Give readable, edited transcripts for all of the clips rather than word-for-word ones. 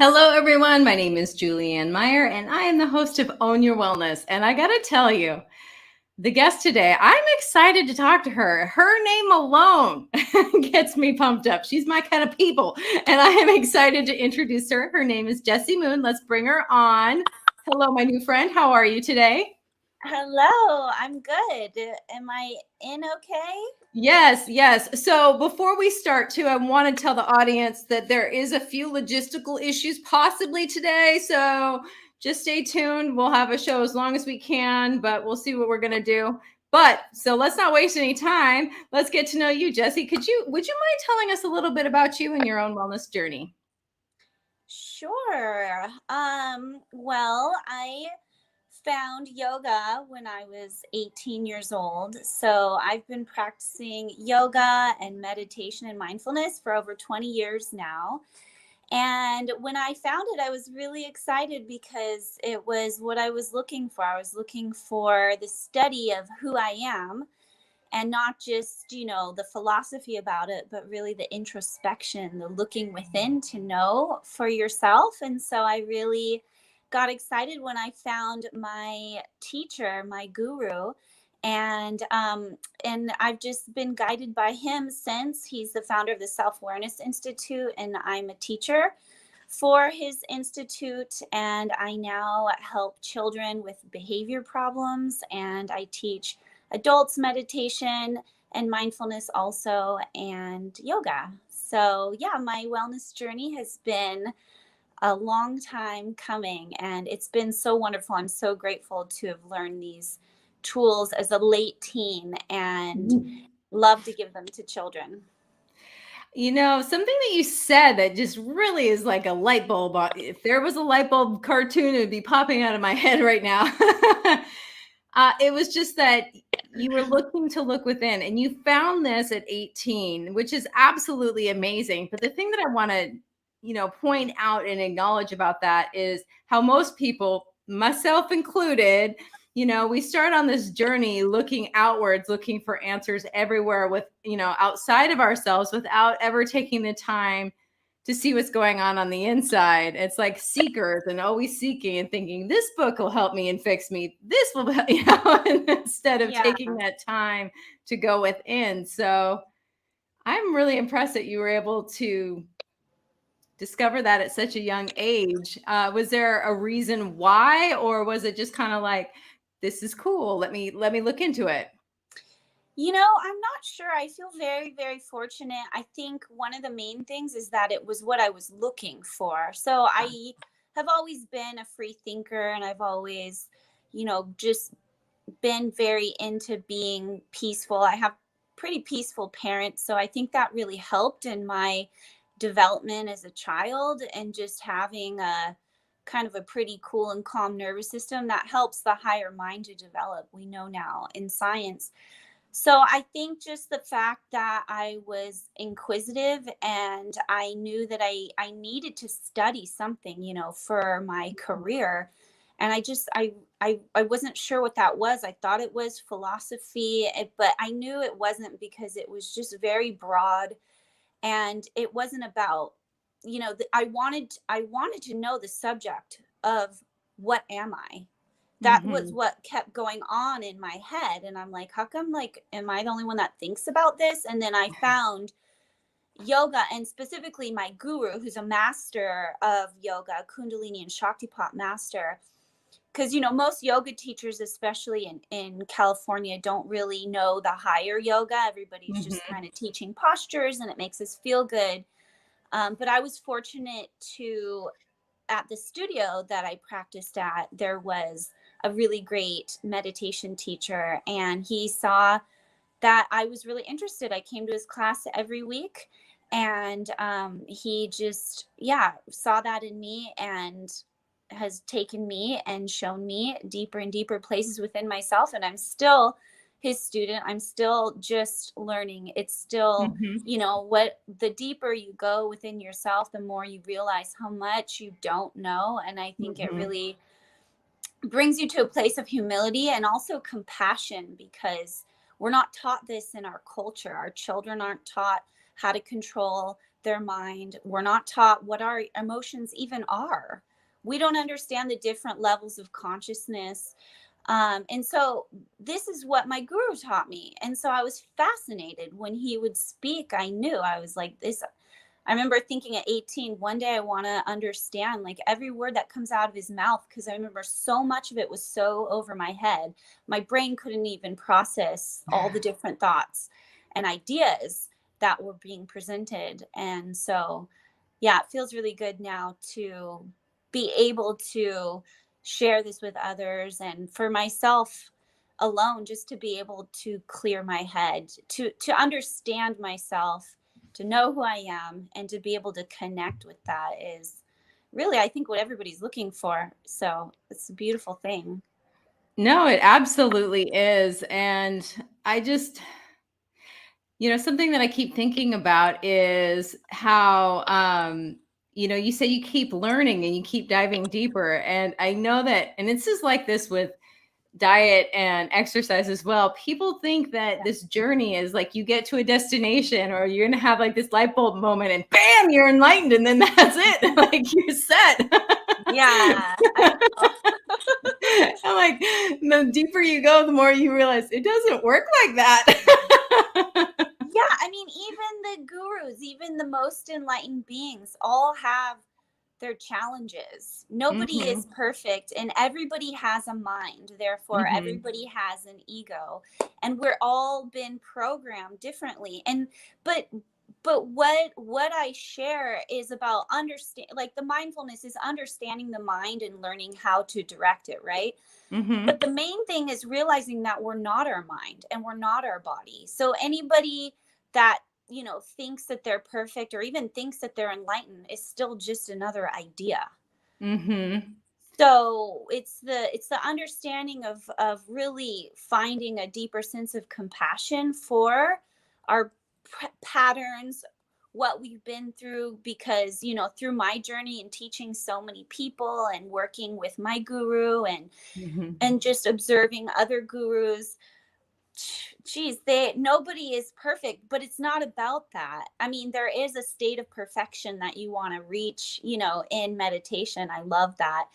Hello, everyone. My name is Julianne Meyer, and I am the host of Own Your Wellness. And I got to tell you, the guest today, I'm excited to talk to her. Her name alone gets me pumped up. She's my kind of people, and I am excited to introduce her. Her name is Jessie Moon. Let's bring her on. Hello, my new friend. How are you today? Hello, I'm good. Am I in okay? Yes. So before we start too, I want to tell the audience that there is a few logistical issues possibly today. So just stay tuned. We'll have a show as long as we can, but we'll see what we're going to do. But so let's not waste any time. Let's get to know you, Jessie. Would you mind telling us a little bit about you and your own wellness journey? Sure. Well, I found yoga when I was 18 years old. So I've been practicing yoga and meditation and mindfulness for over 20 years now. And when I found it, I was really excited because it was what I was looking for. I was looking for the study of who I am and not just, the philosophy about it, but really the introspection, the looking within to know for yourself. And so I really got excited when I found my teacher, my guru, and I've just been guided by him since. He's the founder of the Self-Awareness Institute, and I'm a teacher for his institute. And I now help children with behavior problems, and I teach adults meditation and mindfulness also, and yoga. So yeah, my wellness journey has been a long time coming, and it's been so wonderful. I'm so grateful to have learned these tools as a late teen and love to give them to children. Something that you said that just really is like a light bulb. If there was a light bulb cartoon, it would be popping out of my head right now. It was just that you were looking to look within, and you found this at 18, which is absolutely amazing. But the thing that I want to, point out and acknowledge about that is how most people, myself included, we start on this journey looking outwards, looking for answers everywhere with, outside of ourselves without ever taking the time to see what's going on the inside. It's like seekers and always seeking and thinking this book will help me and fix me. This will, instead of taking that time to go within. So I'm really impressed that you were able to discover that at such a young age. Was there a reason why, or was it just kind of like, this is cool, let me look into it? I'm not sure. I feel very, very fortunate. I think one of the main things is that it was what I was looking for. So I have always been a free thinker, and I've always, just been very into being peaceful. I have pretty peaceful parents. So I think that really helped in my development as a child, and just having a kind of a pretty cool and calm nervous system that helps the higher mind to develop. We know now in science. So I think just the fact that I was inquisitive, and I knew that I needed to study something, for my career. And I wasn't sure what that was. I thought it was philosophy, but I knew it wasn't, because it was just very broad, and it wasn't about, I wanted to know the subject of what am I. That was what kept going on in my head. And I'm like, how come, like, am I the only one that thinks about this? And then I found yoga, and specifically my guru, who's a master of yoga, Kundalini and Shaktipat master. Because, most yoga teachers, especially in California, don't really know the higher yoga. Everybody's just kind of teaching postures, and it makes us feel good. But I was fortunate at the studio that I practiced at, there was a really great meditation teacher, and he saw that I was really interested. I came to his class every week, and he just, saw that in me, and has taken me and shown me deeper and deeper places within myself. And I'm still his student. I'm still just learning. It's still, what the deeper you go within yourself, the more you realize how much you don't know. And I think it really brings you to a place of humility and also compassion, because we're not taught this in our culture. Our children aren't taught how to control their mind. We're not taught what our emotions even are. We don't understand the different levels of consciousness. And so this is what my guru taught me. And so I was fascinated when he would speak. I knew, I was like, this. I remember thinking at 18, one day I want to understand like every word that comes out of his mouth, because I remember so much of it was so over my head. My brain couldn't even process all the different thoughts and ideas that were being presented. And so, yeah, it feels really good now to be able to share this with others, and for myself alone, just to be able to clear my head, to understand myself, to know who I am, and to be able to connect with that is really, I think, what everybody's looking for. So it's a beautiful thing. No, it absolutely is. And I just, something that I keep thinking about is how, you say you keep learning and you keep diving deeper. And I know that, and it's just like this with diet and exercise as well. People think that this journey is like you get to a destination or you're going to have like this light bulb moment and bam, you're enlightened. And then that's it. Like you're set. Yeah. I'm like, the deeper you go, the more you realize it doesn't work like that. Yeah. I mean, even the gurus, even the most enlightened beings all have their challenges. Nobody is perfect, and everybody has a mind. Therefore, everybody has an ego, and we're all been programmed differently. And but what I share is about understand, like the mindfulness is understanding the mind and learning how to direct it, right? But the main thing is realizing that we're not our mind and we're not our body. So anybody that thinks that they're perfect or even thinks that they're enlightened is still just another idea. So it's the understanding of really finding a deeper sense of compassion for our patterns, what we've been through, because through my journey and teaching so many people and working with my guru and just observing other gurus, geez, nobody is perfect, but it's not about that. I mean, there is a state of perfection that you want to reach, in meditation. I love that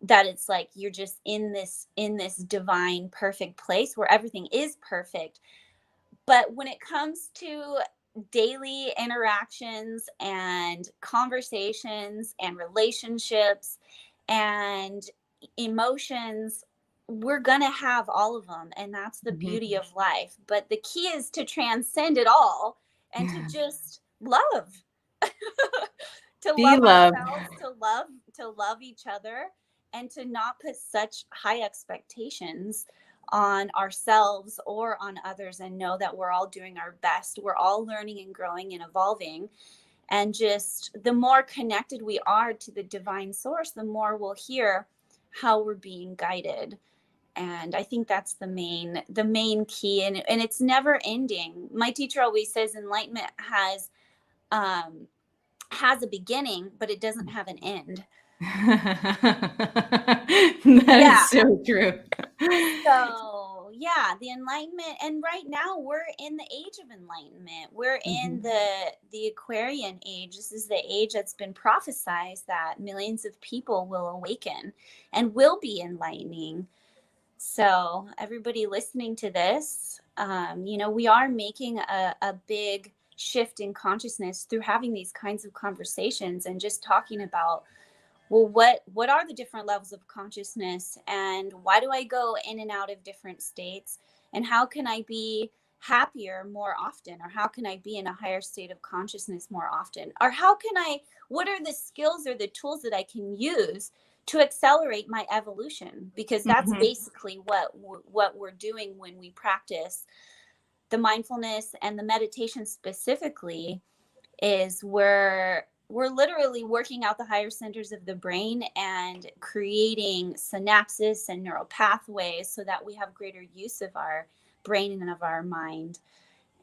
it's like you're just in this divine perfect place where everything is perfect. But when it comes to daily interactions and conversations and relationships and emotions, we're going to have all of them. And that's the beauty of life. But the key is to transcend it all and to just love. To Be love loved. ourselves, to love each other, and to not put such high expectations on ourselves or on others, and know that we're all doing our best. We're all learning and growing and evolving. And just the more connected we are to the divine source, the more we'll hear how we're being guided. And I think that's the main key. And it's never ending. My teacher always says enlightenment has a beginning, but it doesn't have an end. That is so true. So yeah, the enlightenment, and right now we're in the age of enlightenment. We're in the Aquarian age. This is the age that's been prophesized that millions of people will awaken and will be enlightening. So everybody listening to this, we are making a big shift in consciousness through having these kinds of conversations and just talking about, well, what are the different levels of consciousness, and why do I go in and out of different states, and how can I be happier more often, or how can I be in a higher state of consciousness more often, or what are the skills or the tools that I can use to accelerate my evolution, because that's basically what we're doing when we practice the mindfulness and the meditation specifically, is we're literally working out the higher centers of the brain and creating synapses and neural pathways so that we have greater use of our brain and of our mind.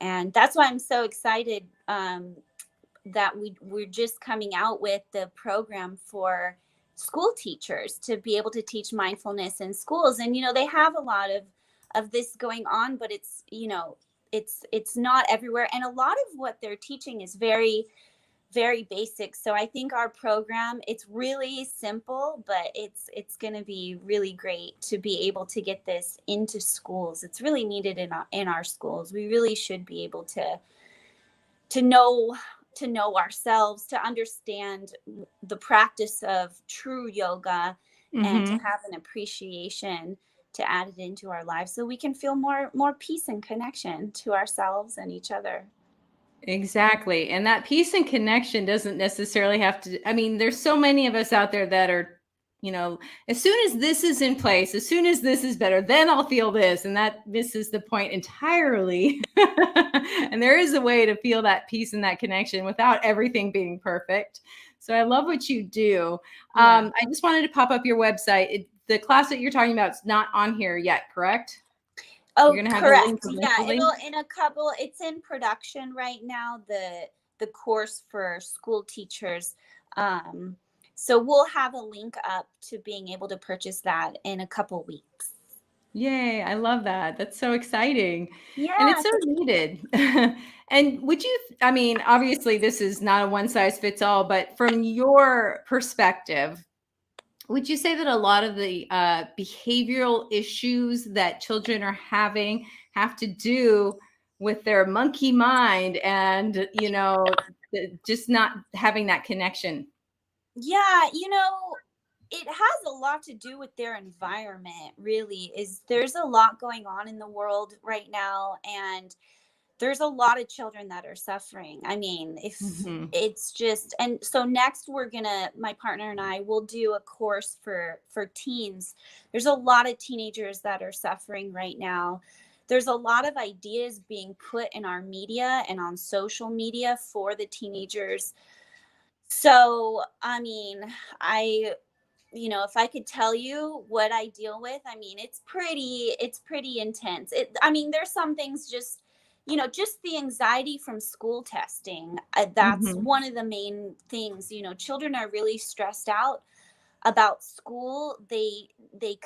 And that's why I'm so excited that we're just coming out with the program for school teachers to be able to teach mindfulness in schools. And they have a lot of this going on, but it's it's not everywhere, and a lot of what they're teaching is very very basic. So I think our program, it's really simple, but it's going to be really great to be able to get this into schools. It's really needed in our schools. We really should be able to know to know ourselves, to understand the practice of true yoga, and to Mm-hmm. have an appreciation to add it into our lives so we can feel more peace and connection to ourselves and each other. Exactly. And that peace and connection doesn't necessarily have to, I mean, there's so many of us out there that are, as soon as this is in place, as soon as this is better, then I'll feel this. And that misses the point entirely. And there is a way to feel that peace and that connection without everything being perfect. So I love what you do. Yeah. I just wanted to pop up your website. The class that you're talking about is not on here yet, correct? You're Oh, going to have the link correct. Yeah, eventually? it'll in a couple. It's in production right now. The course for school teachers. Um, so we'll have a link up to being able to purchase that in a couple weeks. Yay, I love that. That's so exciting. And Yeah. it's so needed. And would you, I mean, obviously this is not a one size fits all, but from your perspective, would you say that a lot of the behavioral issues that children are having have to do with their monkey mind and, just not having that connection? Yeah, it has a lot to do with their environment, really. There's a lot going on in the world right now, and there's a lot of children that are suffering. I mean, if Hmm. it's just, and so next my partner and I will do a course for teens. There's a lot of teenagers that are suffering right now. There's a lot of ideas being put in our media and on social media for the teenagers. So, I mean, I if I could tell you what I deal with, I mean, it's pretty intense. I mean, there's some things just, just the anxiety from school testing. That's Hmm. one of the main things. Children are really stressed out about school. They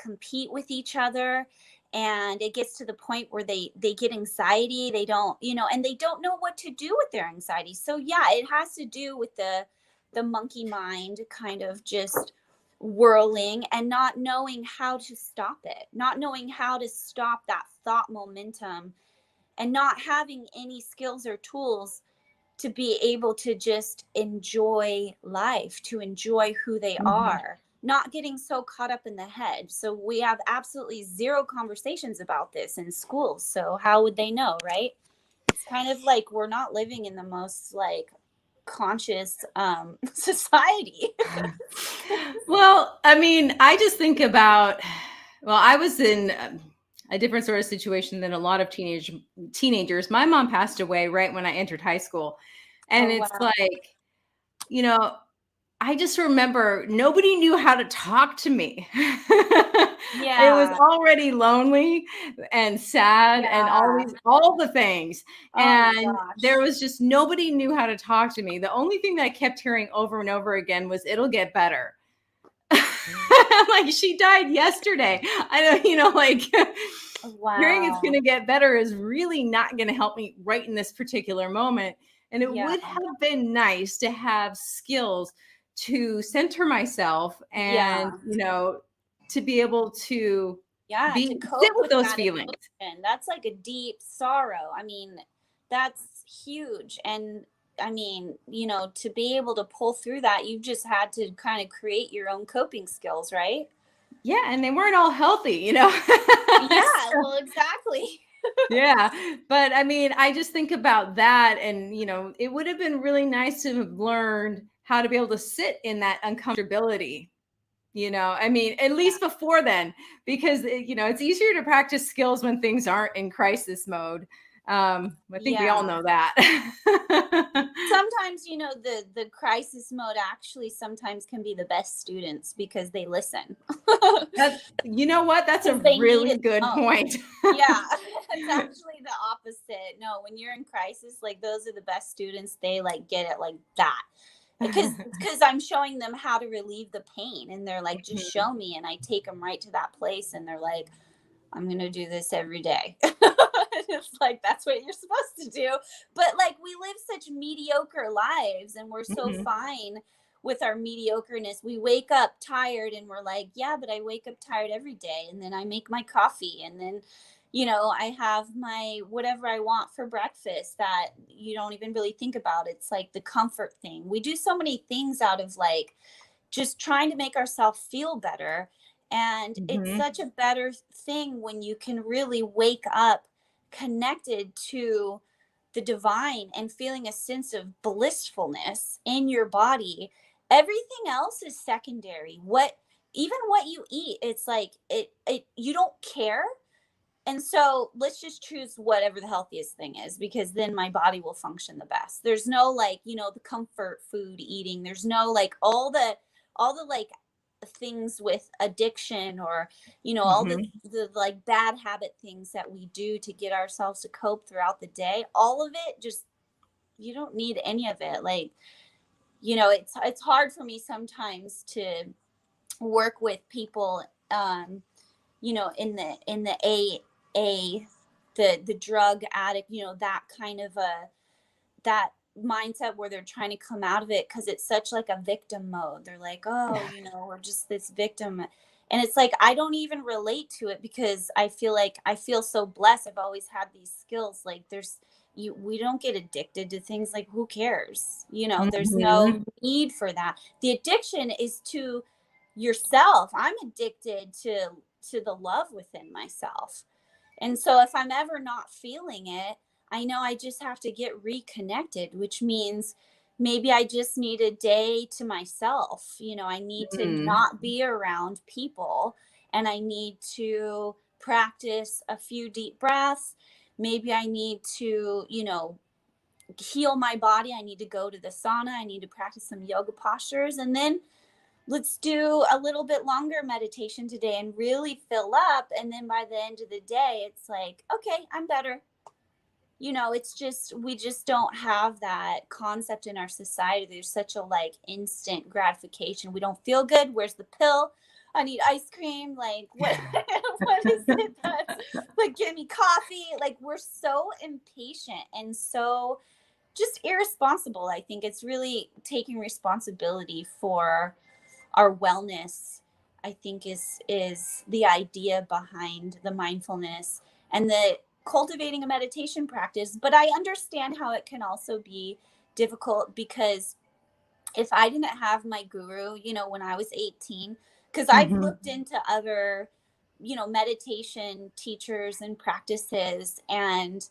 compete with each other, and it gets to the point where they get anxiety. They don't, and they don't know what to do with their anxiety. So yeah, it has to do with the monkey mind kind of just whirling and not knowing how to stop it, not knowing how to stop that thought momentum, and not having any skills or tools to be able to just enjoy life, to enjoy who they Hmm. are, not getting so caught up in the head. So we have absolutely zero conversations about this in schools. So how would they know, right? It's kind of like we're not living in the most like conscious society. Well, I mean, I just think about, well, I was in a different sort of situation than a lot of teenagers. My mom passed away right when I entered high school. And Oh it's wow. like, you know, I just remember nobody knew how to talk to me. It was Yeah. already lonely and sad and Yeah. all the things. Oh my And there gosh. was just nobody knew how to talk to me. The only thing that I kept hearing over and over again was it'll get better. Like she died yesterday. I don't, like hearing it's going Wow. to get better is really not going to help me right in this particular moment. And it Yeah. would have been nice to have skills to center myself and, Yeah. to be able to Yeah. To sit cope with with those that feelings. emotion. That's like a deep sorrow. I mean, that's huge. And I mean, to be able to pull through that, you've just had to kind of create your own coping skills, right? Yeah. And they weren't all healthy. Yeah. Well, exactly. Yeah. But I mean, I just think about that and, it would have been really nice to have learned how to be able to sit in that uncomfortability. I mean, at Yeah. least before then, because, it's easier to practice skills when things aren't in crisis mode. I think we all Yeah. know that. Sometimes, the crisis mode actually sometimes can be the best students because they listen. You know what? That's a Because they need really it the good most. point. Yeah, it's actually the opposite. No, when you're in crisis, like those are the best students. They like get it like that. Because I'm showing them how to relieve the pain, and they're like, just show me, and I take them right to that place, and they're like, I'm gonna do this every day. It's like, that's what you're supposed to do. But like, we live such mediocre lives and we're so fine with our mediocreness. We wake up tired and we're like, yeah, but I wake up tired every day. And then I make my coffee and then, I have my whatever I want for breakfast that you don't even really think about. It's like the comfort thing. We do so many things out of like just trying to make ourselves feel better. And it's such a better thing when you can really wake up connected to the divine and feeling a sense of blissfulness in your body. Everything else is secondary. Even what you eat, it's like it you don't care. And so let's just choose whatever the healthiest thing is, because then my body will function the best. There's no like, the comfort food eating. There's no like all the like things with addiction or, all the like bad habit things that we do to get ourselves to cope throughout the day. All of it, just, you don't need any of it. Like, it's hard for me sometimes to work with people, in the a the drug addict, that kind of that mindset where they're trying to come out of it, because it's such like a victim mode. They're like, oh, we're just this victim. And it's like, I don't even relate to it, because I feel so blessed. I've always had these skills. Like we don't get addicted to things. Like, who cares? There's no need for that. The addiction is to yourself. I'm addicted to the love within myself. And so if I'm ever not feeling it, I know I just have to get reconnected, which means maybe I just need a day to myself. I need to not be around people, and I need to practice a few deep breaths. Maybe I need to, heal my body. I need to go to the sauna. I need to practice some yoga postures. And then let's do a little bit longer meditation today and really fill up. And then by the end of the day, it's like, okay, I'm better. It's just, we just don't have that concept in our society. There's such a like instant gratification. We don't feel good. Where's the pill? I need ice cream. Like, what is it? That's like, give me coffee. Like, we're so impatient and so just irresponsible. I think it's really taking responsibility for our wellness, I think is the idea behind the mindfulness and the cultivating a meditation practice. But I understand how it can also be difficult, because if I didn't have my guru, when I was 18, because I've looked into other, meditation teachers and practices, and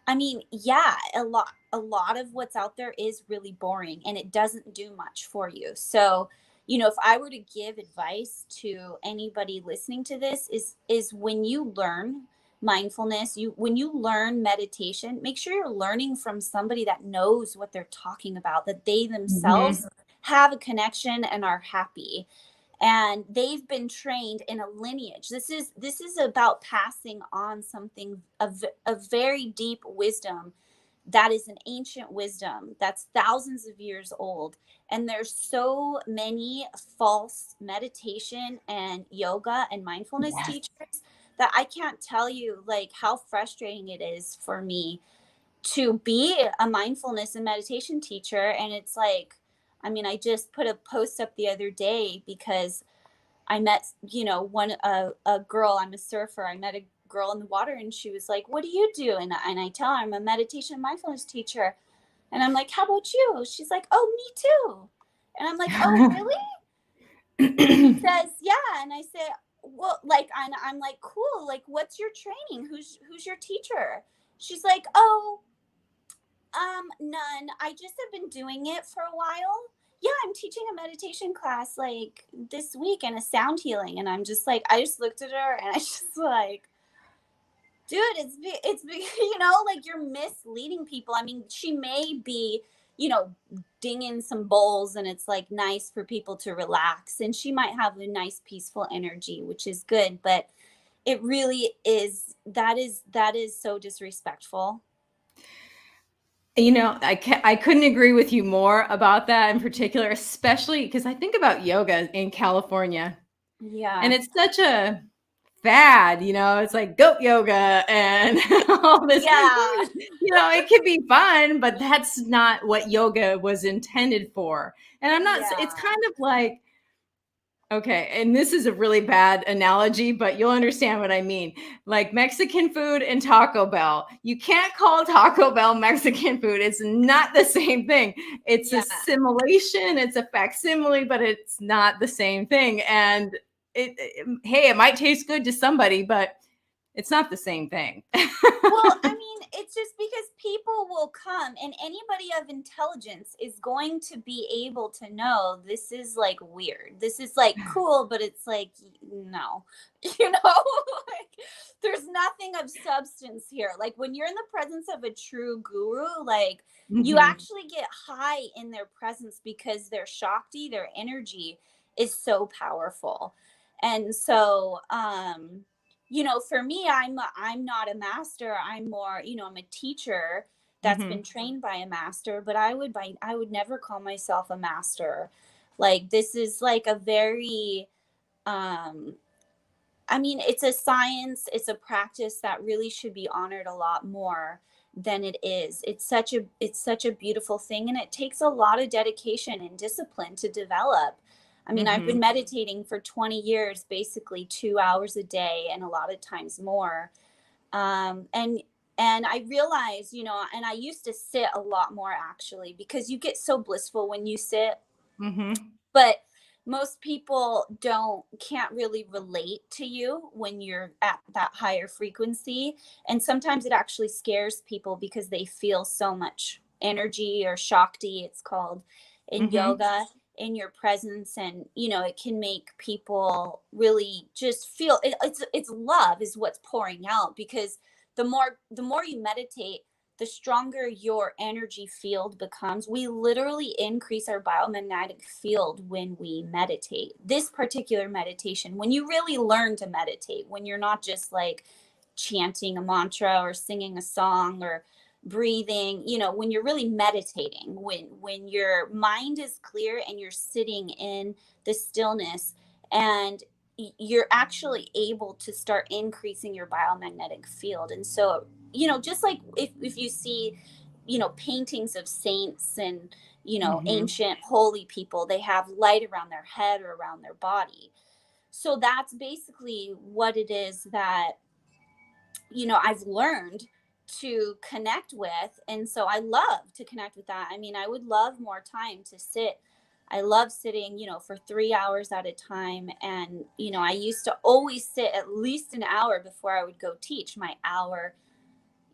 I mean, yeah, a lot of what's out there is really boring and it doesn't do much for you. So, if I were to give advice to anybody listening to this, is when you learn mindfulness, when you learn meditation, make sure you're learning from somebody that knows what they're talking about, that they themselves have a connection and are happy. And they've been trained in a lineage. This is about passing on something of very deep wisdom, that is an ancient wisdom that's thousands of years old. And there's so many false meditation and yoga and mindfulness teachers that I can't tell you like how frustrating it is for me to be a mindfulness and meditation teacher. And it's like, I mean, I just put a post up the other day because I met, a girl, I'm a surfer. I met a girl in the water and she was like, what do you do? And I tell her I'm a meditation and mindfulness teacher. And I'm like, how about you? She's like, oh, me too. And I'm like, oh, really? She says, yeah. And I say, well, like, I'm like, cool. Like, what's your training? Who's your teacher? She's like, oh, none. I just have been doing it for a while. Yeah, I'm teaching a meditation class like this week and a sound healing. And I'm just like, I just looked at her and I just like, dude, it's like you're misleading people. I mean, she may be, dinging some bowls and it's like nice for people to relax. And she might have a nice, peaceful energy, which is good. But it really that is so disrespectful. I couldn't agree with you more about that in particular, especially because I think about yoga in California. Yeah. And it's such a fad, it's like goat yoga and all this. Yeah. It can be fun, but that's not what yoga was intended for. And it's Yeah. kind of like, okay, and this is a really bad analogy, but you'll understand what I mean. Like Mexican food and Taco Bell. You can't call Taco Bell Mexican food. It's not the same thing. It's Yeah. assimilation, it's a facsimile, but it's not the same thing. And hey, it might taste good to somebody, but it's not the same thing. Well, I mean, it's just because people will come, and anybody of intelligence is going to be able to know this is like weird. This is like cool, but it's like, no, like there's nothing of substance here. Like when you're in the presence of a true guru, like you actually get high in their presence because their Shakti, their energy is so powerful. And so, for me, I'm not a master. I'm more, I'm a teacher that's been trained by a master, but I would never call myself a master. Like this is like a very I mean, it's a science, it's a practice that really should be honored a lot more than it is. It's such a beautiful thing, and it takes a lot of dedication and discipline to develop. I mean, I've been meditating for 20 years, basically 2 hours a day and a lot of times more. And I realized, and I used to sit a lot more actually because you get so blissful when you sit, but most people can't really relate to you when you're at that higher frequency, and sometimes it actually scares people because they feel so much energy, or shakti it's called in yoga, in your presence. And it can make people really just feel it's love is what's pouring out, because the more you meditate, the stronger your energy field becomes. We literally increase our biomagnetic field when we meditate. This particular meditation, when you really learn to meditate, when you're not just like chanting a mantra or singing a song or breathing, when you're really meditating, when your mind is clear and you're sitting in the stillness, and you're actually able to start increasing your biomagnetic field. And so, just like if you see, paintings of saints and, ancient holy people, they have light around their head or around their body. So that's basically what it is that, I've learned to connect with. And so I love to connect with that. I mean, I would love more time to sit. I love sitting, for 3 hours at a time. And, I used to always sit at least an hour before I would go teach my hour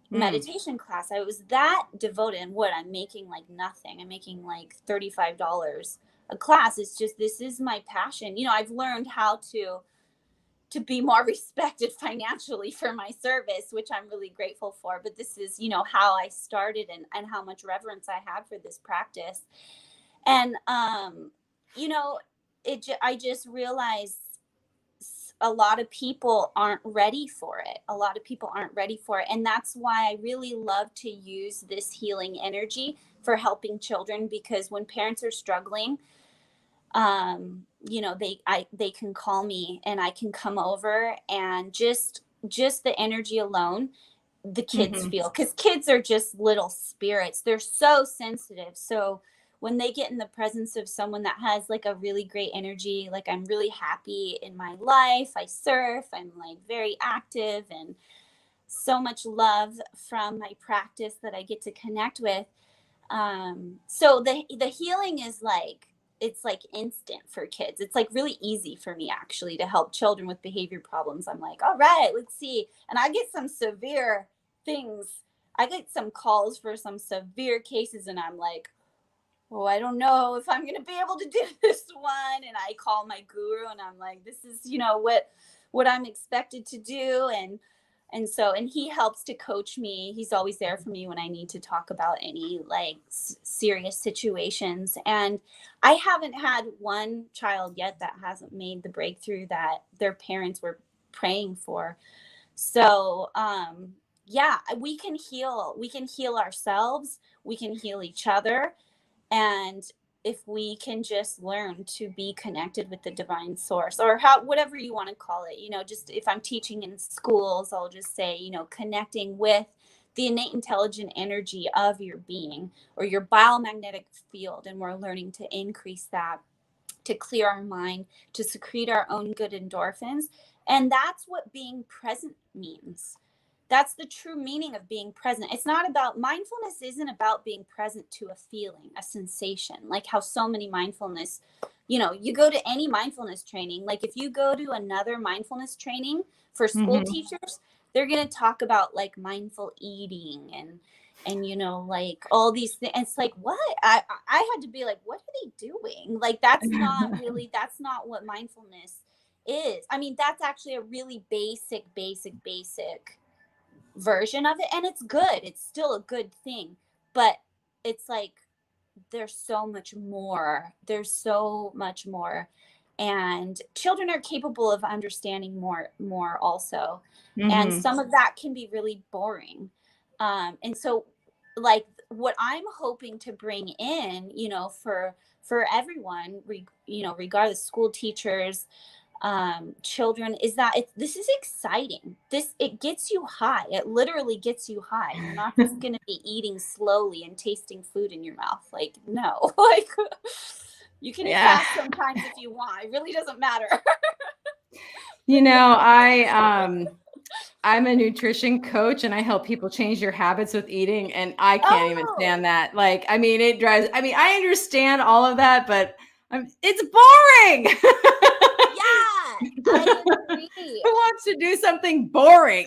meditation class. I was that devoted. And what I'm making like nothing. I'm making like $35 a class. It's just, this is my passion. I've learned how to be more respected financially for my service, which I'm really grateful for. But this is, how I started, and how much reverence I had for this practice. And, I just realized a lot of people aren't ready for it. A lot of people aren't ready for it. And that's why I really love to use this healing energy for helping children, because when parents are struggling, they can call me and I can come over, and just the energy alone, the kids feel, because kids are just little spirits. They're so sensitive. So when they get in the presence of someone that has like a really great energy, like I'm really happy in my life, I surf, I'm like very active, and so much love from my practice that I get to connect with. So the healing is like, it's like instant for kids. It's like really easy for me actually to help children with behavior problems. I'm like, all right, let's see. And I get some severe things. I get some calls for some severe cases, and I'm like, oh, I don't know if I'm going to be able to do this one. And I call my guru and I'm like, this is, what I'm expected to do. And he helps to coach me. He's always there for me when I need to talk about any like serious situations. And I haven't had one child yet that hasn't made the breakthrough that their parents were praying for. So, yeah, we can heal. We can heal ourselves. We can heal each other. And if we can just learn to be connected with the divine source, or whatever you want to call it, just if I'm teaching in schools, I'll just say, connecting with the innate intelligent energy of your being or your biomagnetic field. And we're learning to increase that, to clear our mind, to secrete our own good endorphins. And that's what being present means. That's the true meaning of being present. It's not about, mindfulness isn't about being present to a feeling, a sensation, like how so many mindfulness, you go to any mindfulness training, like if you go to another mindfulness training for school teachers, they're going to talk about like mindful eating and like all these things. It's like, what? I had to be like, what are they doing? Like, that's not what mindfulness is. I mean, that's actually a really basic version of it, and it's good. It's still a good thing, but it's like there's so much more. And children are capable of understanding more also. And some of that can be really boring. And so like what I'm hoping to bring in, for everyone, regardless, school teachers, children, is that this is exciting. It gets you high. It literally gets you high. You're not just going to be eating slowly and tasting food in your mouth. Like, no, like you can fast sometimes if you want. It really doesn't matter. I'm a nutrition coach and I help people change their habits with eating, and I can't even stand that. Like, I mean, I understand all of that, but it's boring. Yeah, I agree. Who wants to do something boring?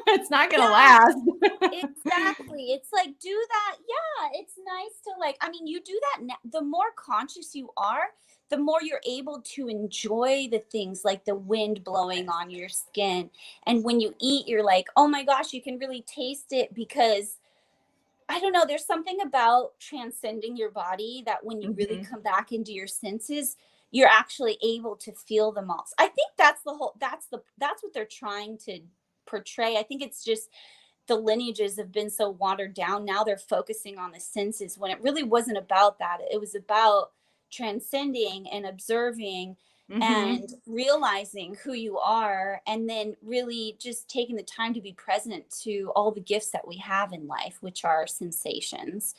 It's not going to last. Exactly. It's like, do that. Yeah, it's nice to like, I mean, you do that. The more conscious you are, the more you're able to enjoy the things like the wind blowing on your skin. And when you eat, you're like, oh my gosh, you can really taste it, because I don't know, there's something about transcending your body that when you really come back into your senses, you're actually able to feel them all. I think that's what they're trying to portray. I think it's just the lineages have been so watered down. Now they're focusing on the senses when it really wasn't about that. It was about transcending and observing and realizing who you are, and then really just taking the time to be present to all the gifts that we have in life, which are sensations.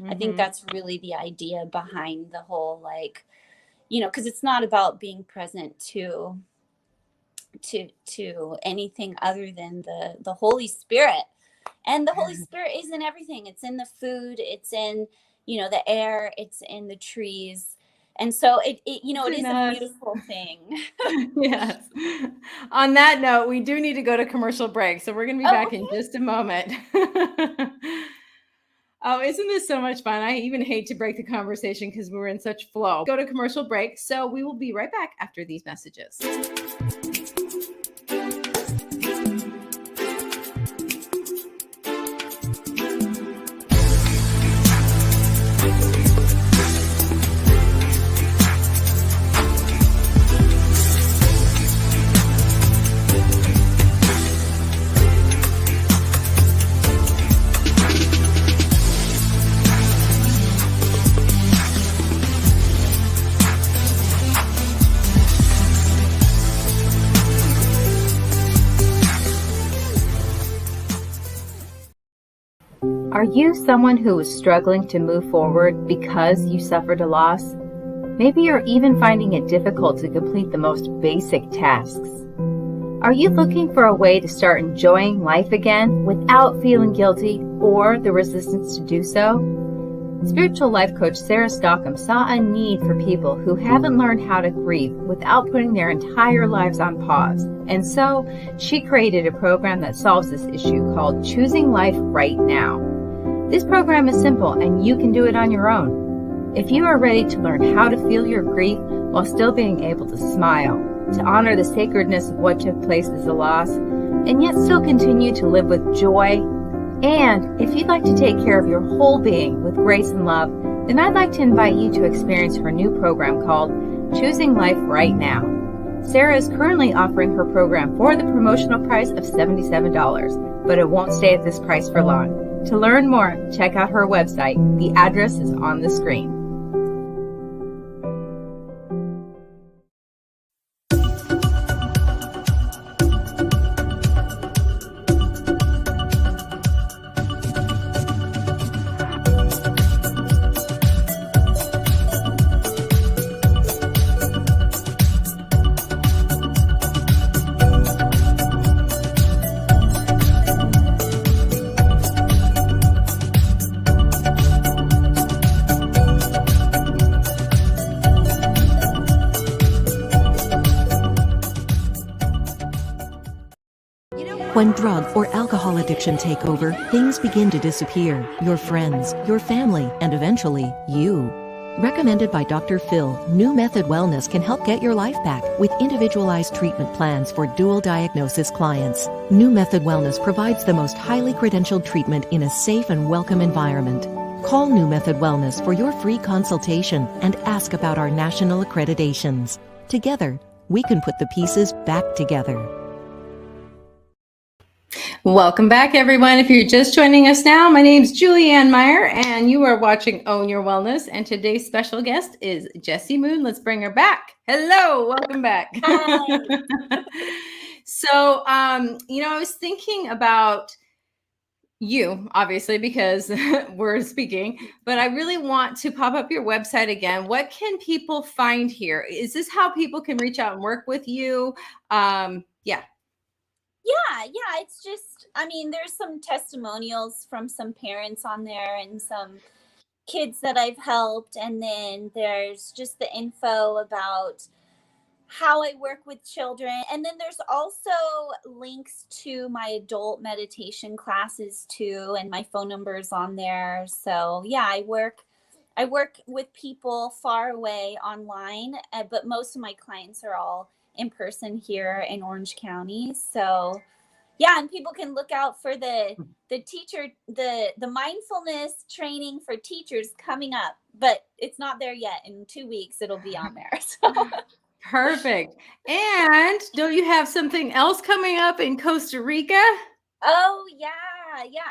I think that's really the idea behind the whole, like, because it's not about being present to anything other than the Holy Spirit. And the Holy Spirit is in everything. It's in the food, it's in the air, it's in the trees. And so it is a beautiful thing. Yes. On that note, we do need to go to commercial break, so we're going to be back in just a moment. Oh, isn't this so much fun? I even hate to break the conversation because we're in such flow. Go to commercial break, so we will be right back after these messages. Are you someone who is struggling to move forward because you suffered a loss? Maybe you're even finding it difficult to complete the most basic tasks. Are you looking for a way to start enjoying life again without feeling guilty or the resistance to do so? Spiritual life coach Sarah Stockham saw a need for people who haven't learned how to grieve without putting their entire lives on pause. And so she created a program that solves this issue called Choosing Life Right Now. This program is simple and you can do it on your own. If you are ready to learn how to feel your grief while still being able to smile, to honor the sacredness of what took place as a loss, and yet still continue to live with joy, and if you'd like to take care of your whole being with grace and love, then I'd like to invite you to experience her new program called Choosing Life Right Now. Sarah is currently offering her program for the promotional price of $77, but it won't stay at this price for long. To learn more, check out her website. The address is on the screen. When drug or alcohol addiction take over, things begin to disappear. Your friends, your family, and eventually, you. Recommended by Dr. Phil, New Method Wellness can help get your life back with individualized treatment plans for dual diagnosis clients. New Method Wellness provides the most highly credentialed treatment in a safe and welcome environment. Call New Method Wellness for your free consultation and ask about our national accreditations. Together, we can put the pieces back together. Welcome back, everyone. If you're just joining us now, my name is Julianne Meyer, and you are watching Own Your Wellness. And today's special guest is Jessie Moon. Let's bring her back. Hello, welcome back. Hi. So, I was thinking about you, obviously, because we're speaking, but I really want to pop up your website again. What can people find here? Is this how people can reach out and work with you? Yeah, it's just, there's some testimonials from some parents on there and some kids that I've helped. And then there's just the info about how I work with children. And then there's also links to my adult meditation classes too. And my phone number is on there. So yeah, I work with people far away online, but most of my clients are all in person here in Orange County. So yeah, and people can look out for the mindfulness training for teachers coming up, but it's not there yet. In 2 weeks, it'll be on there. So. Perfect. And don't you have something else coming up in Costa Rica? Oh, yeah.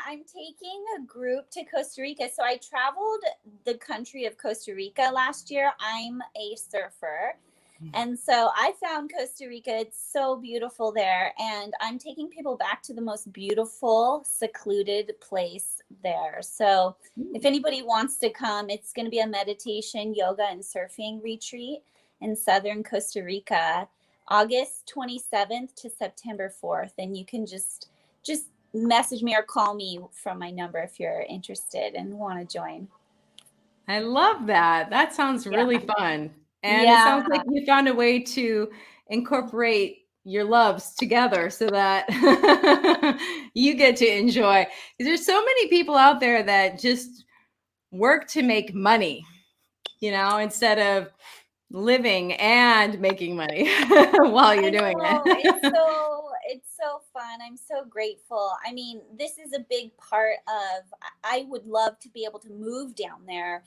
I'm taking a group to Costa Rica. So I traveled the country of Costa Rica last year. I'm a surfer. And so I found Costa Rica. It's so beautiful there. And I'm taking people back to the most beautiful, secluded place there. So if anybody wants to come, it's going to be a meditation, yoga, and surfing retreat in southern Costa Rica, August 27th to September 4th. And you can just message me or call me from my number if you're interested and want to join. I love that. That sounds really fun. And it sounds like you found a way to incorporate your loves together so that you get to enjoy. There's so many people out there that just work to make money, instead of living and making money while you're doing it. It's so fun. I'm so grateful. This is a big part of, I would love to be able to move down there.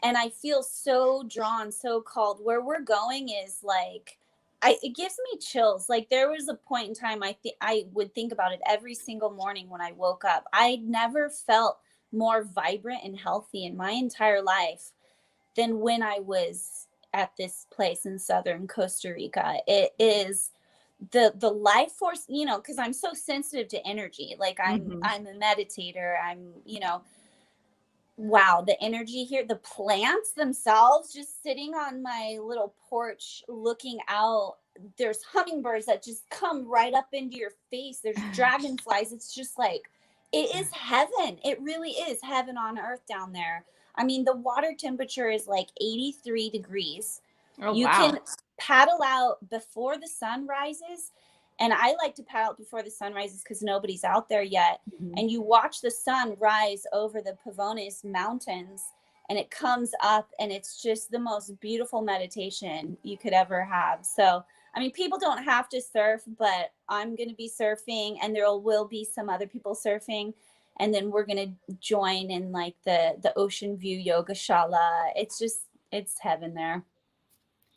And I feel so drawn, so called. Where we're going is like, it gives me chills. Like there was a point in time I would think about it every single morning when I woke up. I never felt more vibrant and healthy in my entire life than when I was at this place in southern Costa Rica. It is the life force, because I'm so sensitive to energy. Like I'm a meditator. Wow, the energy here, the plants themselves, just sitting on my little porch looking out, there's hummingbirds that just come right up into your face. There's dragonflies. It's just like, it is heaven. It really is heaven on earth down there. The water temperature is like 83 degrees. You can paddle out before the sun rises. And I like to paddle out before the sun rises because nobody's out there yet. And you watch the sun rise over the Pavones Mountains and it comes up and it's just the most beautiful meditation you could ever have. So, people don't have to surf, but I'm going to be surfing and there will be some other people surfing. And then we're going to join in like the Ocean View Yoga Shala. It's heaven there.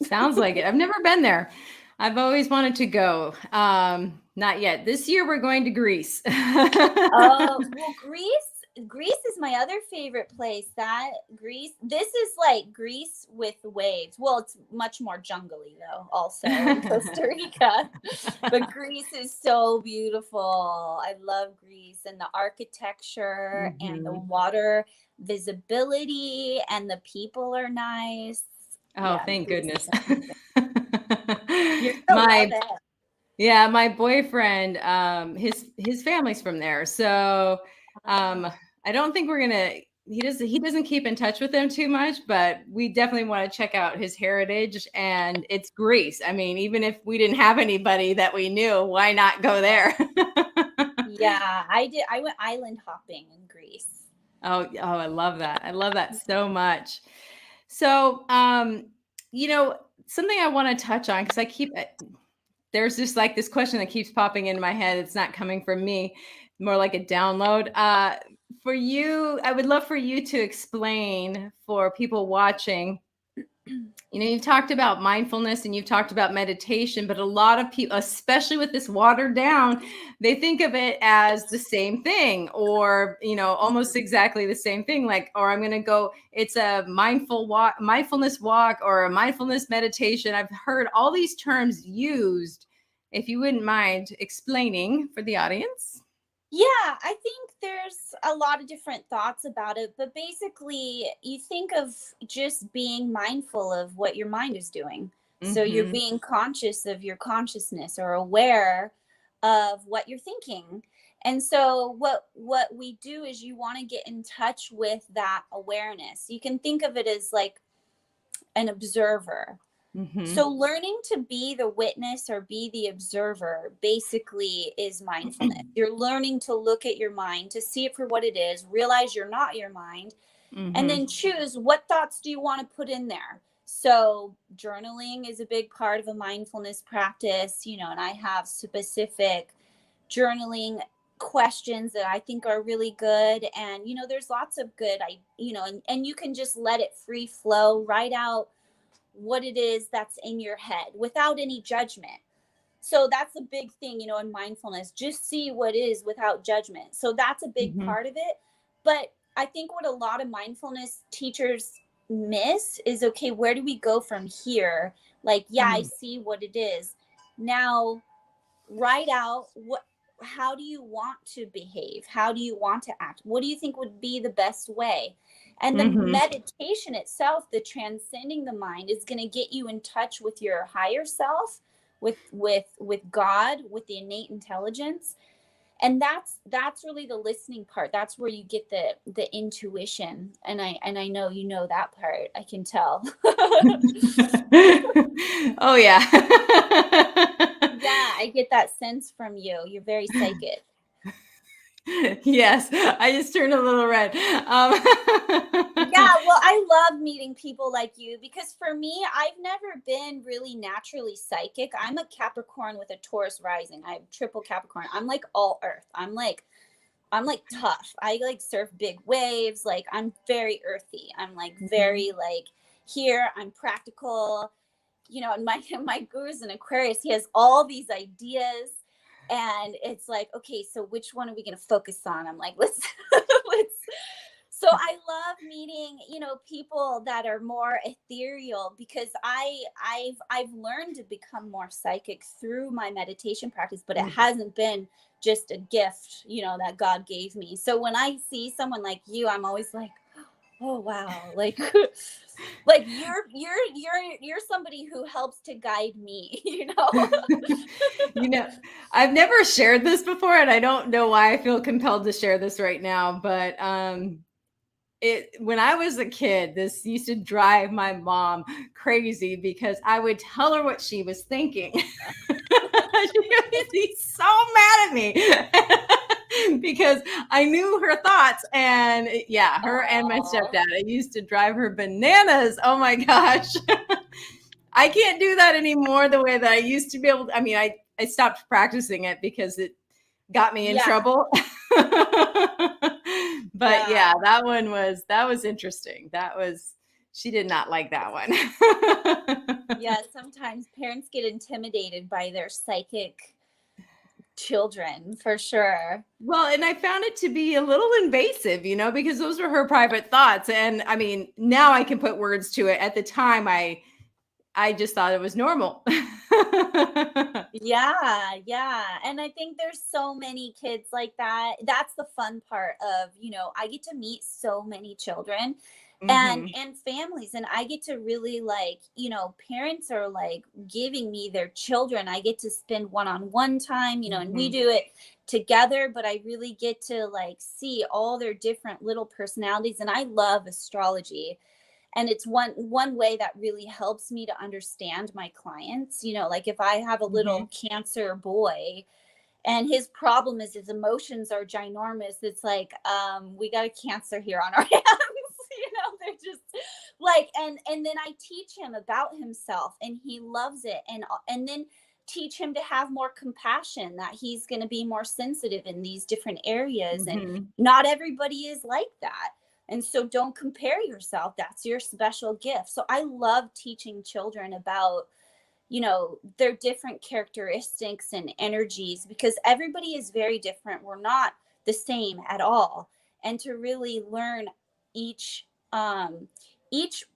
Sounds like it. I've never been there. I've always wanted to go. Not yet. This year we're going to Greece. Well, Greece is my other favorite place. This is like Greece with waves. Well, it's much more jungly though, also in Costa Rica. But Greece is so beautiful. I love Greece and the architecture and the water visibility, and the people are nice. Oh, thank goodness. My boyfriend, his family's from there. So I don't think we're gonna, he doesn't keep in touch with them too much, but we definitely want to check out his heritage, and it's Greece. Even if we didn't have anybody that we knew, why not go there? Yeah, I did. I went island hopping in Greece. Oh, I love that. I love that so much. So, something I want to touch on, because there's just like this question that keeps popping into my head. It's not coming from me, more like a download. For you, I would love for you to explain for people watching. You've talked about mindfulness and you've talked about meditation, but a lot of people, especially with this watered down, they think of it as the same thing, or, almost exactly the same thing. Like, or I'm going to go, it's a mindfulness walk, or a mindfulness meditation. I've heard all these terms used. If you wouldn't mind explaining for the audience. Yeah, I think there's a lot of different thoughts about it, but basically, you think of just being mindful of what your mind is doing. So you're Mm-hmm. being conscious of your consciousness, or aware of what you're thinking. And so what we do is, you want to get in touch with that awareness. You can think of it as like an observer. Mm-hmm. So learning to be the witness or be the observer basically is mindfulness. You're learning to look at your mind, to see it for what it is, realize you're not your mind, and then choose what thoughts do you want to put in there. So journaling is a big part of a mindfulness practice, and I have specific journaling questions that I think are really good. And, there's lots of good, and you can just let it free flow, write out what it is that's in your head without any judgment. So that's a big thing, in mindfulness, just see what is without judgment. So that's a big part of it. But I think what a lot of mindfulness teachers miss is, okay, where do we go from here? Like, yeah, I see what it is. Now write out how do you want to behave? How do you want to act? What do you think would be the best way? And the meditation itself, the transcending the mind, is going to get you in touch with your higher self, with God, with the innate intelligence. And that's really the listening part. That's where you get the intuition. And I know that part. I can tell. Oh yeah. Yeah, I get that sense from you. You're very psychic. Yes, I just turned a little red. Yeah, well, I love meeting people like you, because for me, I've never been really naturally psychic. I'm a Capricorn with a Taurus rising. I have triple Capricorn. I'm like all earth. I'm like tough. I like surf big waves. Like, I'm very earthy. I'm like very like, here, I'm practical. And my guru's an Aquarius. He has all these ideas. And it's like, okay, so which one are we going to focus on? I'm like, let's. So I love meeting, people that are more ethereal, because I've learned to become more psychic through my meditation practice, but it hasn't been just a gift, that God gave me. So when I see someone like you, I'm always like, oh wow, like you're somebody who helps to guide me. I've never shared this before, and I don't know why I feel compelled to share this right now, but when I was a kid, this used to drive my mom crazy, because I would tell her what she was thinking. She would be so mad at me because I knew her thoughts. And yeah, her and my stepdad, it used to drive her bananas. Oh my gosh. I can't do that anymore the way that I used to be able to. I mean, I stopped practicing it because it got me in trouble. But yeah, that was interesting. She did not like that one. Yeah, sometimes parents get intimidated by their psychic children, for sure. Well, and I found it to be a little invasive, because those were her private thoughts. And I mean, now I can put words to it. At the time, I just thought it was normal. Yeah. And I think there's so many kids like that. That's the fun part of, I get to meet so many children and families, and I get to really like, parents are like giving me their children. I get to spend one-on-one time, and we do it together, but I really get to like see all their different little personalities. And I love astrology. And it's one way that really helps me to understand my clients. Like if I have a little Cancer boy, And his problem is his emotions are ginormous. It's like, we got a cancer here on our hands. They're just like, and then I teach him about himself, and he loves it. And then teach him to have more compassion, that he's going to be more sensitive in these different areas. And not everybody is like that. And so don't compare yourself. That's your special gift. So I love teaching children about, their different characteristics and energies, because everybody is very different. We're not the same at all. And to really learn each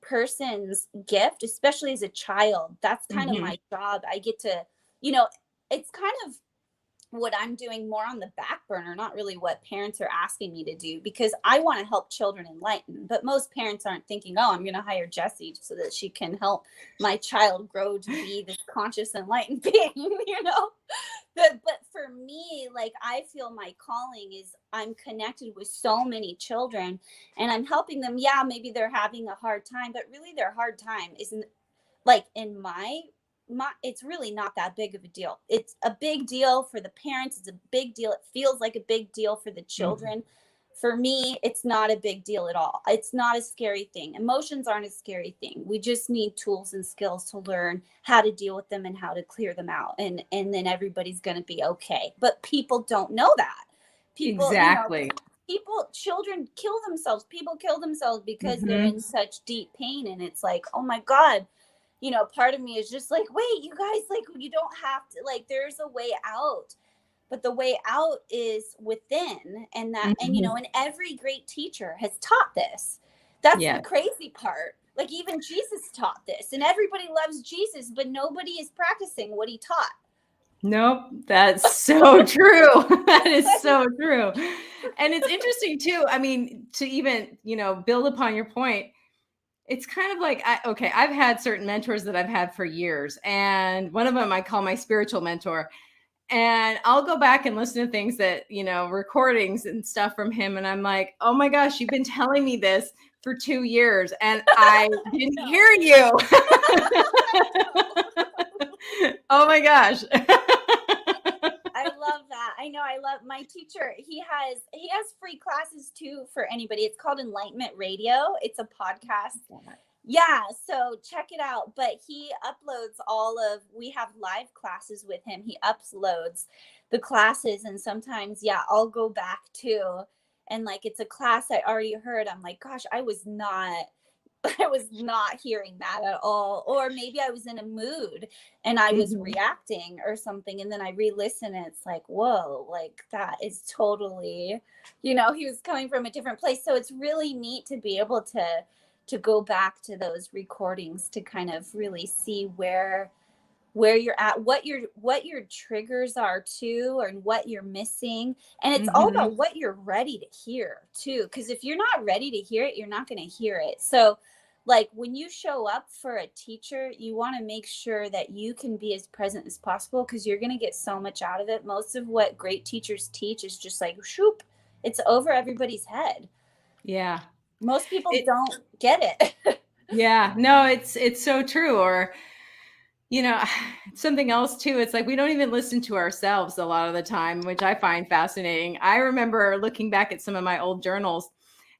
person's gift, especially as a child, that's kind of my job. I get to, it's kind of what I'm doing more on the back burner, not really what parents are asking me to do, because I want to help children enlighten. But most parents aren't thinking, oh, I'm going to hire Jessie so that she can help my child grow to be this conscious, enlightened being, But for me, like, I feel my calling is I'm connected with so many children, and I'm helping them. Yeah, maybe they're having a hard time, but really their hard time isn't, like, in my it's really not that big of a deal. It's a big deal for the parents. It's a big deal. It feels like a big deal for the children. For me, it's not a big deal at all. It's not a scary thing. Emotions aren't a scary thing. We just need tools and skills to learn how to deal with them and how to clear them out. And then everybody's going to be okay. But people don't know that. Exactly. Children kill themselves. People kill themselves because they're in such deep pain. And it's like, oh my God, part of me is just like, wait, you guys, like, you don't have to, like, there's a way out, but the way out is within. And that, and every great teacher has taught this. That's the crazy part. Like, even Jesus taught this, and everybody loves Jesus, but nobody is practicing what he taught. Nope. That's so true. That is so true. And it's interesting too. I mean, to even, build upon your point, it's kind of like, I've had certain mentors that I've had for years. And one of them I call my spiritual mentor. And I'll go back and listen to things that, recordings and stuff from him. And I'm like, oh my gosh, you've been telling me this for 2 years and I didn't hear you. Oh my gosh. I love that. I know. I love my teacher. He has free classes too for anybody. It's called Enlightenment Radio. It's a podcast. Yeah. So check it out. But he uploads we have live classes with him. He uploads the classes, and sometimes, I'll go back too. And like, it's a class I already heard. I'm like, gosh, I was not hearing that at all. Or maybe I was in a mood and I was reacting or something. And then I re-listen and it's like, whoa, like, that is totally, he was coming from a different place. So it's really neat to be able to go back to those recordings to kind of really see where you're at, what your triggers are too, and what you're missing. And it's all about what you're ready to hear too. Because if you're not ready to hear it, you're not going to hear it. So like, when you show up for a teacher, you want to make sure that you can be as present as possible, because you're going to get so much out of it. Most of what great teachers teach is just like, shoop, it's over everybody's head. Yeah. Most people don't get it. Yeah, no, it's so true. Or, something else too. It's like, we don't even listen to ourselves a lot of the time, which I find fascinating. I remember looking back at some of my old journals,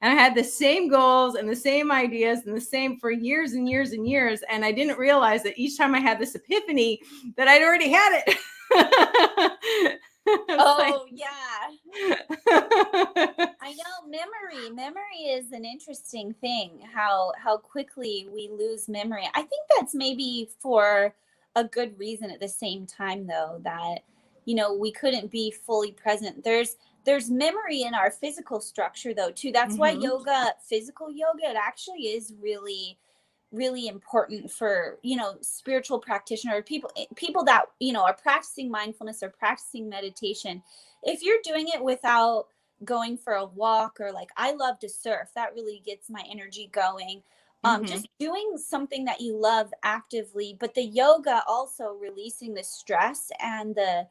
and I had the same goals and the same ideas and the same for years and years and years. And I didn't realize that each time I had this epiphany that I'd already had it. Oh, yeah. I know. Memory is an interesting thing, how quickly we lose memory. I think that's maybe for a good reason at the same time, though, that, we couldn't be fully present. There's memory in our physical structure, though, too. That's why physical yoga, it actually is really, really important for, spiritual practitioner, people that, are practicing mindfulness or practicing meditation. If you're doing it without going for a walk, or like, I love to surf, that really gets my energy going. Just doing something that you love actively, but the yoga also releasing the stress and the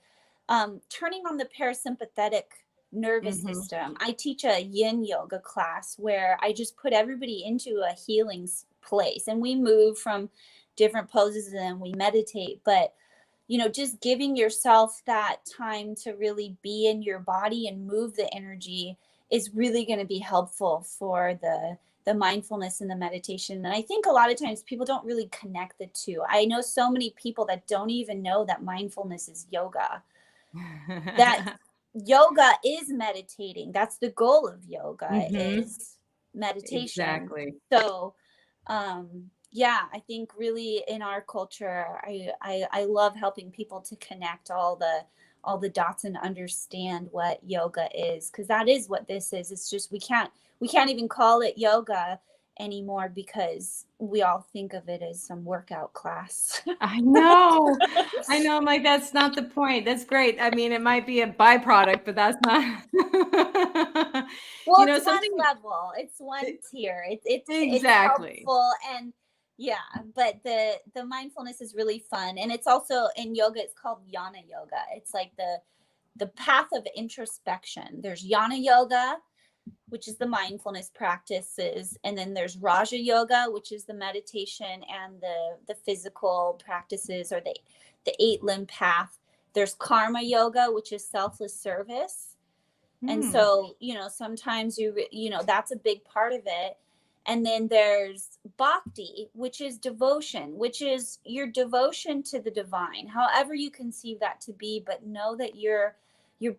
turning on the parasympathetic nervous system. I teach a yin yoga class where I just put everybody into a healing place, and we move from different poses and we meditate. But just giving yourself that time to really be in your body and move the energy is really going to be helpful for the mindfulness and the meditation. And I think a lot of times people don't really connect the two. I know so many people that don't even know that mindfulness is yoga. That yoga is meditating. That's the goal of yoga, is meditation. Exactly. So yeah, I think really in our culture, I love helping people to connect all the dots and understand what yoga is, because that is what this is. It's just we can't even call it yoga anymore because we all think of it as some workout class. I know. I'm like, that's not the point. That's great. I mean, it might be a byproduct, but that's not. Well, It's one something. level. It's one tier. It's Exactly. helpful, and yeah, but the mindfulness is really fun, and it's also in yoga. It's called Jnana yoga. It's like the path of introspection. There's Jnana yoga, which is the mindfulness practices, and then there's Raja yoga, which is the meditation and the physical practices, or the 8-limb path. There's Karma yoga, which is selfless service. And so, sometimes that's a big part of it. And then there's Bhakti, which is devotion, which is your devotion to the divine, however you conceive that to be, but know that you're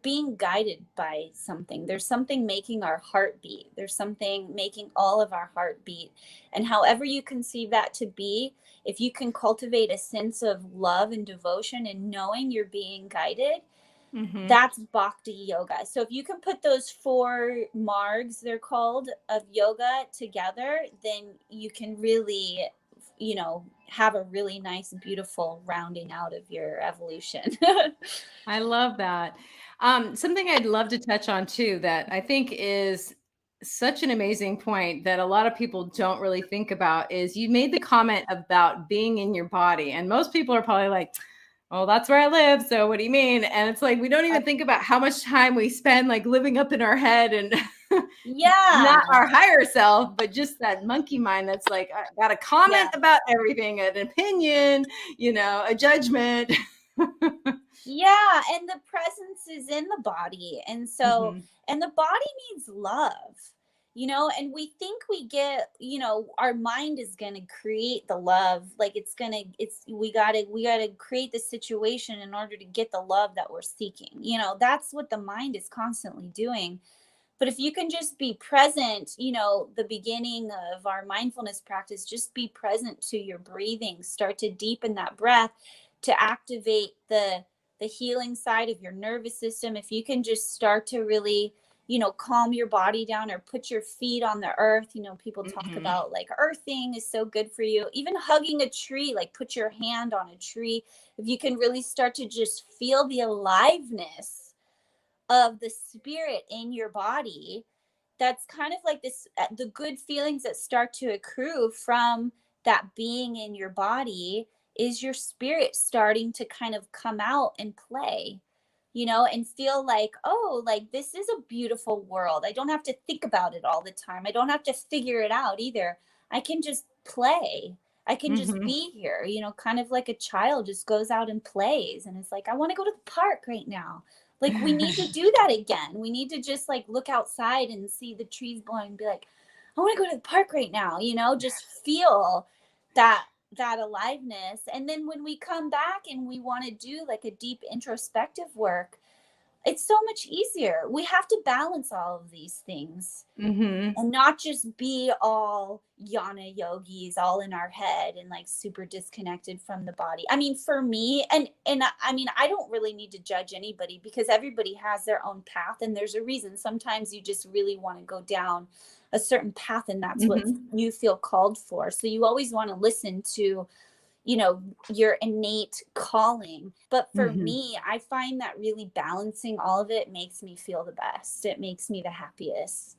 being guided by something. There's something making our heart beat. There's something making all of our heart beat. And however you conceive that to be, if you can cultivate a sense of love and devotion and knowing you're being guided, that's Bhakti yoga. So if you can put those 4 margs, they're called, of yoga together, then you can really, have a really nice, beautiful rounding out of your evolution. I love that. Something I'd love to touch on too, that I think is such an amazing point that a lot of people don't really think about, is you made the comment about being in your body. And most people are probably like, well, that's where I live. So what do you mean? And it's like, we don't even think about how much time we spend like living up in our head, and not our higher self, but just that monkey mind that's like, I got a comment about everything, an opinion, a judgment. Yeah, and the presence is in the body. And so, and the body needs love, and we think we get, our mind is going to create the love. Like we got to create the situation in order to get the love that we're seeking. That's what the mind is constantly doing. But if you can just be present, the beginning of our mindfulness practice, just be present to your breathing, start to deepen that breath to activate the healing side of your nervous system. If you can just start to really, calm your body down, or put your feet on the earth. People talk about like earthing is so good for you. Even hugging a tree, like put your hand on a tree. If you can really start to just feel the aliveness of the spirit in your body, that's kind of like this, the good feelings that start to accrue from that being in your body is your spirit starting to kind of come out and play, and feel like, oh, like this is a beautiful world. I don't have to think about it all the time. I don't have to figure it out either. I can just play. I can just be here, kind of like a child just goes out and plays. And it's like, I want to go to the park right now. Like, we need to do that again. We need to just like look outside and see the trees blowing and be like, I want to go to the park right now, just feel that aliveness. And then when we come back and we want to do like a deep introspective work, it's so much easier. We have to balance all of these things and not just be all jnana yogis, all in our head and like super disconnected from the body. I mean, for me, and I mean, I don't really need to judge anybody, because everybody has their own path, and there's a reason. Sometimes you just really want to go down a certain path, and that's what you feel called for. So you always want to listen to, your innate calling. But for me, I find that really balancing all of it makes me feel the best. It makes me the happiest.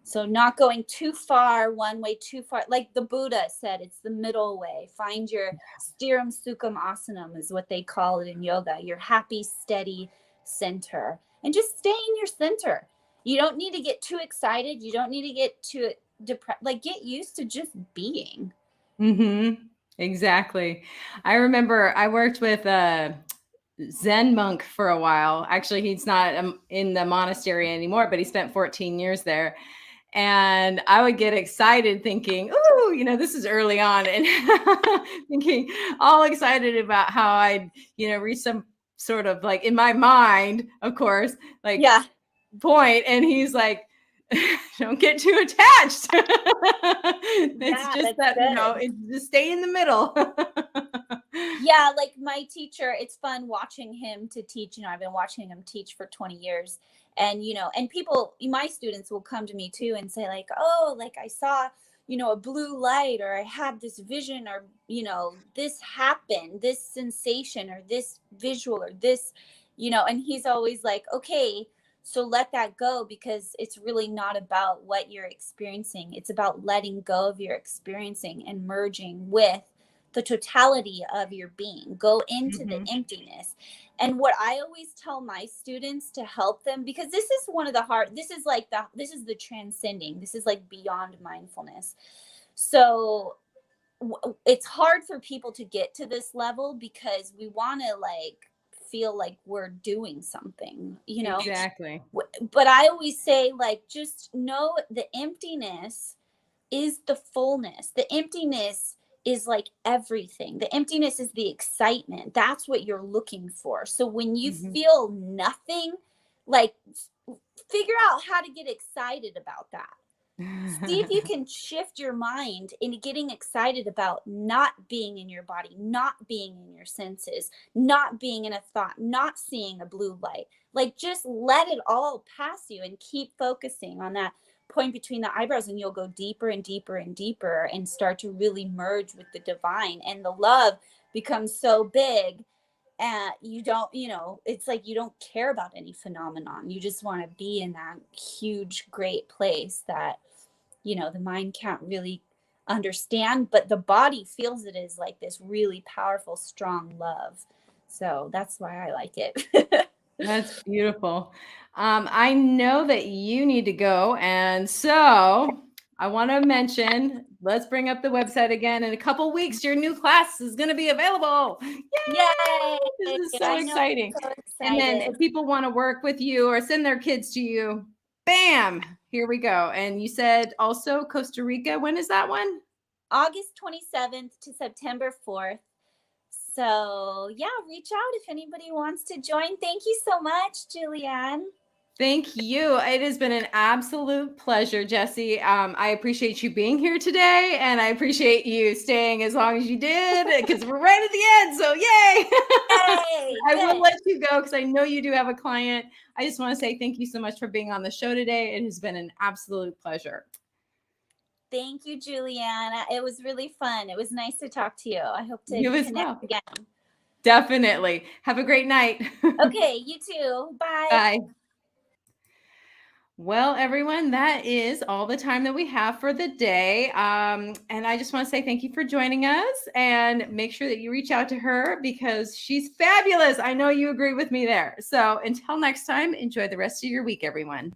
So not going too far one way, too far. Like the Buddha said, it's the middle way. Find your stiram sukham asanam is what they call it in yoga, your happy, steady center. And just stay in your center. You don't need to get too excited. You don't need to get too depressed. Like, get used to just being. Exactly. I remember I worked with a Zen monk for a while. Actually, he's not in the monastery anymore, but he spent 14 years there. And I would get excited thinking, ooh, this is early on, and thinking all excited about how I'd, reach some sort of, like, in my mind, of course, like, Yeah. point. And he's like, don't get too attached. It's just that, it's just stay in the middle. Yeah, like my teacher, it's fun watching him to teach. I've been watching him teach for 20 years. And, and people, my students will come to me too and say like, oh, like I saw, a blue light, or I had this vision, or, this happened, this sensation, or this visual, or this, and he's always like, okay, so let that go, because it's really not about what you're experiencing. It's about letting go of your experiencing and merging with the totality of your being. Go into the emptiness. And what I always tell my students to help them, because this is one of the hard, this is the transcending, this is like beyond mindfulness. So it's hard for people to get to this level, because we want to like feel like we're doing something, Exactly. But I always say, like, just know the emptiness is the fullness. The emptiness is like everything. The emptiness is the excitement. That's what you're looking for. So when you feel nothing, like, figure out how to get excited about that. See if you can shift your mind into getting excited about not being in your body, not being in your senses, not being in a thought, not seeing a blue light. Like, just let it all pass you and keep focusing on that point between the eyebrows, and you'll go deeper and deeper and deeper and start to really merge with the divine, and the love becomes so big. And you don't, it's like you don't care about any phenomenon. You just want to be in that huge, great place that, the mind can't really understand, but the body feels it is like this really powerful, strong love. So that's why I like it. That's beautiful. I know that you need to go. And so I want to mention, let's bring up the website again. In a couple of weeks, your new class is going to be available. Yay! This is so exciting. So And then if people want to work with you or send their kids to you, bam, here we go. And you said also Costa Rica. When is that one? August 27th to September 4th. So yeah, reach out if anybody wants to join. Thank you so much, Julianne. Thank you. It has been an absolute pleasure, Jessie. I appreciate you being here today, and I appreciate you staying as long as you did, because we're right at the end. So yay! I will let you go because I know you do have a client. I just want to say thank you so much for being on the show today. It has been an absolute pleasure. Thank you, Julianne. It was really fun. It was nice to talk to you. I hope to connect again. Definitely. Have a great night. Okay, you too. Bye. Bye. Well, everyone, that is all the time that we have for the day. And I just want to say thank you for joining us, and make sure that you reach out to her because she's fabulous. I know you agree with me there. So until next time, enjoy the rest of your week, everyone.